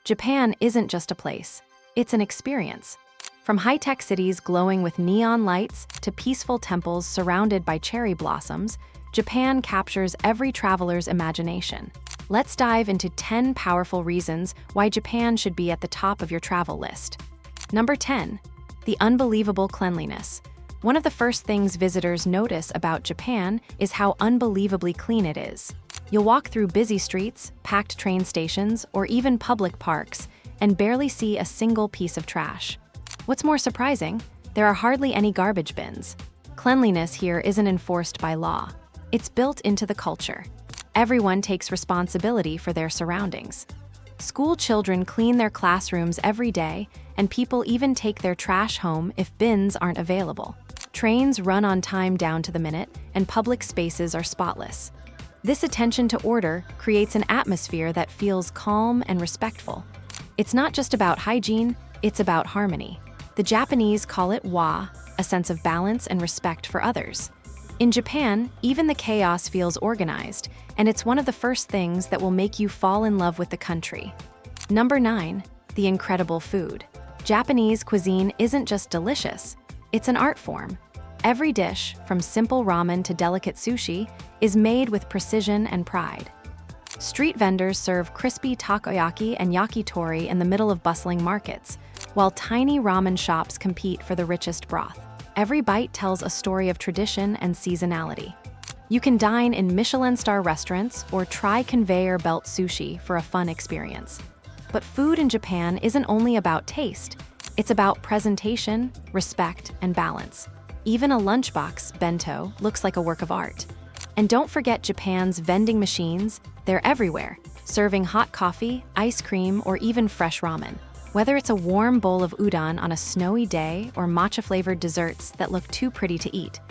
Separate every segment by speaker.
Speaker 1: Japan isn't just a place, it's an experience. From high-tech cities glowing with neon lights to peaceful temples surrounded by cherry blossoms, Japan captures every traveler's imagination. Let's dive into 10 powerful reasons why Japan should be at the top of your travel list. Number 10. The unbelievable cleanliness. One of the first things visitors notice about Japan is how unbelievably clean it is. You'll walk through busy streets, packed train stations, or even public parks, and barely see a single piece of trash. What's more surprising, there are hardly any garbage bins. Cleanliness here isn't enforced by law. It's built into the culture. Everyone takes responsibility for their surroundings. School children clean their classrooms every day, and people even take their trash home if bins aren't available. Trains run on time down to the minute, and public spaces are spotless. This attention to order creates an atmosphere that feels calm and respectful. It's not just about hygiene, it's about harmony. The Japanese call it wa, a sense of balance and respect for others. In Japan, even the chaos feels organized, and it's one of the first things that will make you fall in love with the country. Number 9. The incredible food. Japanese cuisine isn't just delicious, it's an art form. Every dish, from simple ramen to delicate sushi, is made with precision and pride. Street vendors serve crispy takoyaki and yakitori in the middle of bustling markets, while tiny ramen shops compete for the richest broth. Every bite tells a story of tradition and seasonality. You can dine in Michelin-star restaurants or try conveyor belt sushi for a fun experience. But food in Japan isn't only about taste, it's about presentation, respect, and balance. Even a lunchbox, bento, looks like a work of art. And don't forget Japan's vending machines, they're everywhere, serving hot coffee, ice cream, or even fresh ramen. Whether it's a warm bowl of udon on a snowy day or matcha-flavored desserts that look too pretty to eat,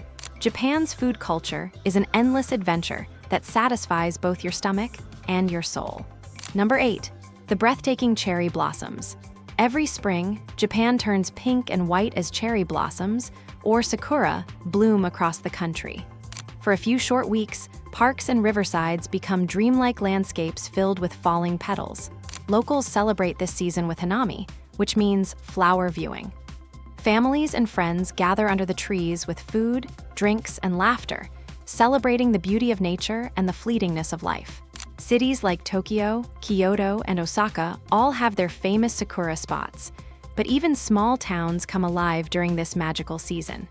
Speaker 1: Japan's food culture is an endless adventure that satisfies both your stomach and your soul. Number 8. The breathtaking cherry blossoms. Every spring, Japan turns pink and white as cherry blossoms, or sakura, bloom across the country. For a few short weeks, parks and riversides become dreamlike landscapes filled with falling petals. Locals celebrate this season with hanami, which means flower viewing. Families and friends gather under the trees with food, drinks, and laughter, celebrating the beauty of nature and the fleetingness of life. Cities like Tokyo, Kyoto, and Osaka all have their famous sakura spots, but even small towns come alive during this magical season.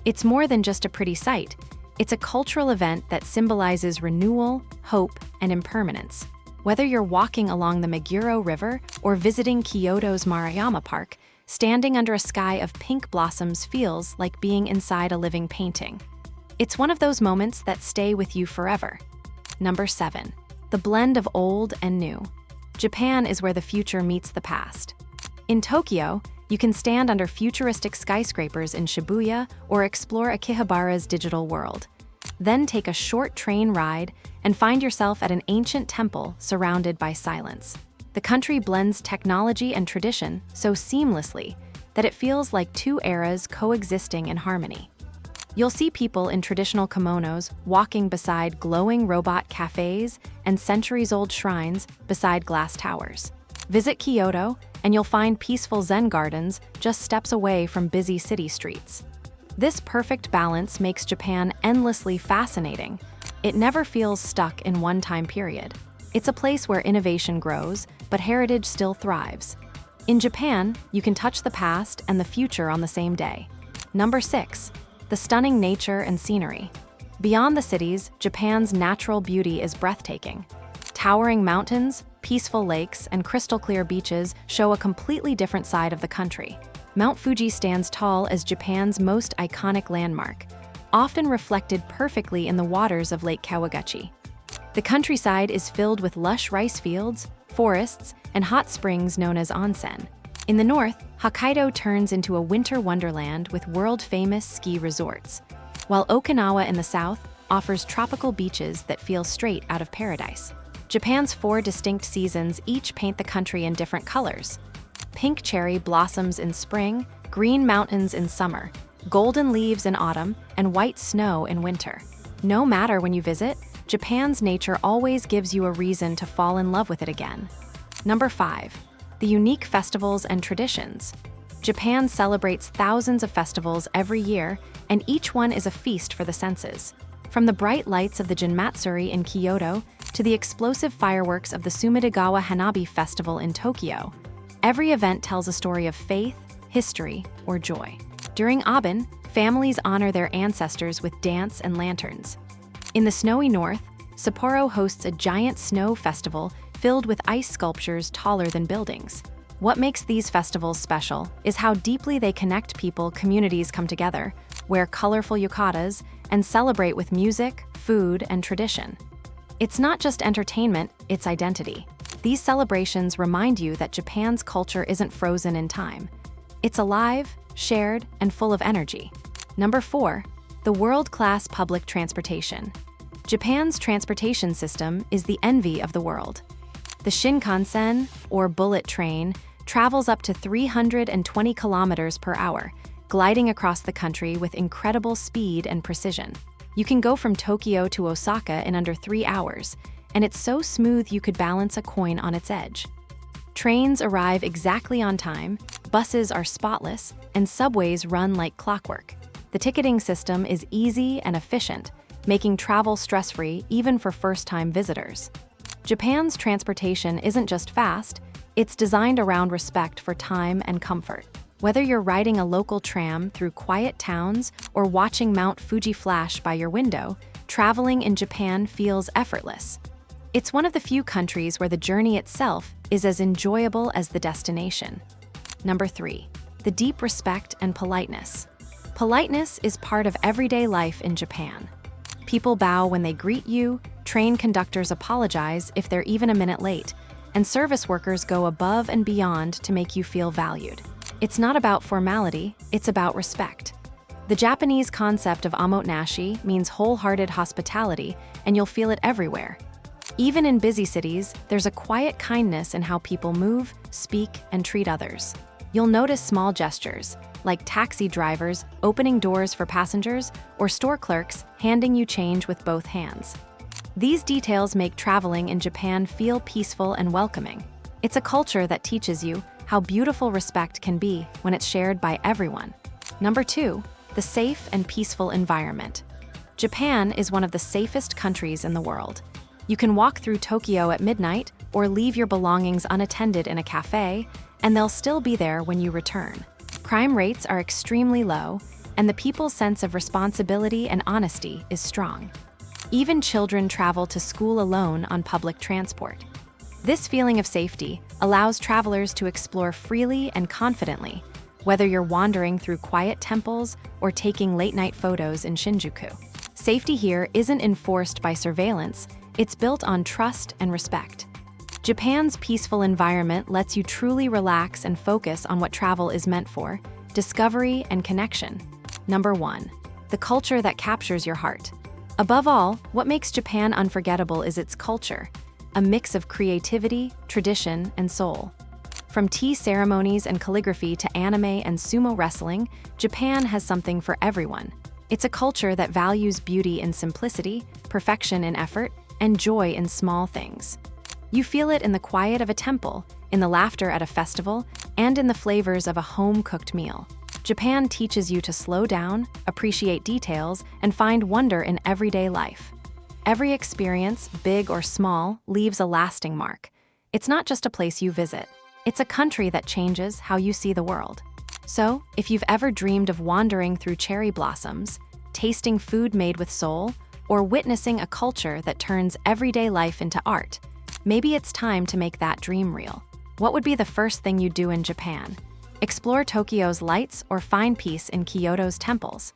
Speaker 1: It's more than just a pretty sight. It's a cultural event that symbolizes renewal, hope, and impermanence. Whether you're walking along the Meguro River or visiting Kyoto's Maruyama Park, standing under a sky of pink blossoms feels like being inside a living painting. It's one of those moments that stay with you forever. Number 7. The blend of old and new. Japan is where the future meets the past. In Tokyo, you can stand under futuristic skyscrapers in Shibuya or explore Akihabara's digital world. Then take a short train ride and find yourself at an ancient temple surrounded by silence. The country blends technology and tradition so seamlessly that it feels like two eras coexisting in harmony. You'll see people in traditional kimonos walking beside glowing robot cafes and centuries-old shrines beside glass towers. Visit Kyoto, and you'll find peaceful Zen gardens just steps away from busy city streets. This perfect balance makes Japan endlessly fascinating. It never feels stuck in one time period. It's a place where innovation grows, but heritage still thrives. In Japan, you can touch the past and the future on the same day. Number 6. The stunning nature and scenery. Beyond the cities, Japan's natural beauty is breathtaking. Towering mountains, peaceful lakes, and crystal-clear beaches show a completely different side of the country. Mount Fuji stands tall as Japan's most iconic landmark, often reflected perfectly in the waters of Lake Kawaguchi. The countryside is filled with lush rice fields, forests, and hot springs known as onsen. In the north, Hokkaido turns into a winter wonderland with world-famous ski resorts, while Okinawa in the south offers tropical beaches that feel straight out of paradise. Japan's 4 distinct seasons each paint the country in different colors. Pink cherry blossoms in spring, green mountains in summer, golden leaves in autumn, and white snow in winter. No matter when you visit, Japan's nature always gives you a reason to fall in love with it again. Number 5. The unique festivals and traditions. Japan celebrates thousands of festivals every year, and each one is a feast for the senses. From the bright lights of the Jinmatsuri in Kyoto to the explosive fireworks of the Sumidagawa Hanabi Festival in Tokyo, every event tells a story of faith, history, or joy. During Aben, families honor their ancestors with dance and lanterns. In the snowy north, Sapporo hosts a giant snow festival filled with ice sculptures taller than buildings. What makes these festivals special is how deeply they connect people. Communities come together, wear colorful yukatas, and celebrate with music, food, and tradition. It's not just entertainment, it's identity. These celebrations remind you that Japan's culture isn't frozen in time. It's alive, shared, and full of energy. Number 4, the world-class public transportation. Japan's transportation system is the envy of the world. The Shinkansen, or bullet train, travels up to 320 kilometers per hour, gliding across the country with incredible speed and precision. You can go from Tokyo to Osaka in under 3 hours, and it's so smooth you could balance a coin on its edge. Trains arrive exactly on time, buses are spotless, and subways run like clockwork. The ticketing system is easy and efficient, making travel stress-free even for first-time visitors. Japan's transportation isn't just fast, it's designed around respect for time and comfort. Whether you're riding a local tram through quiet towns or watching Mount Fuji flash by your window, traveling in Japan feels effortless. It's one of the few countries where the journey itself is as enjoyable as the destination. Number 3, the deep respect and politeness. Politeness is part of everyday life in Japan. People bow when they greet you, train conductors apologize if they're even a minute late, and service workers go above and beyond to make you feel valued. It's not about formality, it's about respect. The Japanese concept of omotenashi means wholehearted hospitality, and you'll feel it everywhere. Even in busy cities, there's a quiet kindness in how people move, speak, and treat others. You'll notice small gestures, like taxi drivers opening doors for passengers or store clerks handing you change with both hands. These details make traveling in Japan feel peaceful and welcoming. It's a culture that teaches you how beautiful respect can be when it's shared by everyone. Number 2, the safe and peaceful environment. Japan is one of the safest countries in the world. You can walk through Tokyo at midnight or leave your belongings unattended in a cafe, and they'll still be there when you return. Crime rates are extremely low, and the people's sense of responsibility and honesty is strong. Even children travel to school alone on public transport. This feeling of safety allows travelers to explore freely and confidently, whether you're wandering through quiet temples or taking late-night photos in Shinjuku. Safety here isn't enforced by surveillance, it's built on trust and respect. Japan's peaceful environment lets you truly relax and focus on what travel is meant for: discovery and connection. Number 1, the culture that captures your heart. Above all, what makes Japan unforgettable is its culture, a mix of creativity, tradition, and soul. From tea ceremonies and calligraphy to anime and sumo wrestling, Japan has something for everyone. It's a culture that values beauty in simplicity, perfection in effort, and joy in small things. You feel it in the quiet of a temple, in the laughter at a festival, and in the flavors of a home-cooked meal. Japan teaches you to slow down, appreciate details, and find wonder in everyday life. Every experience, big or small, leaves a lasting mark. It's not just a place you visit. It's a country that changes how you see the world. So, if you've ever dreamed of wandering through cherry blossoms, tasting food made with soul, or witnessing a culture that turns everyday life into art, maybe it's time to make that dream real. What would be the first thing you'd do in Japan? Explore Tokyo's lights or find peace in Kyoto's temples.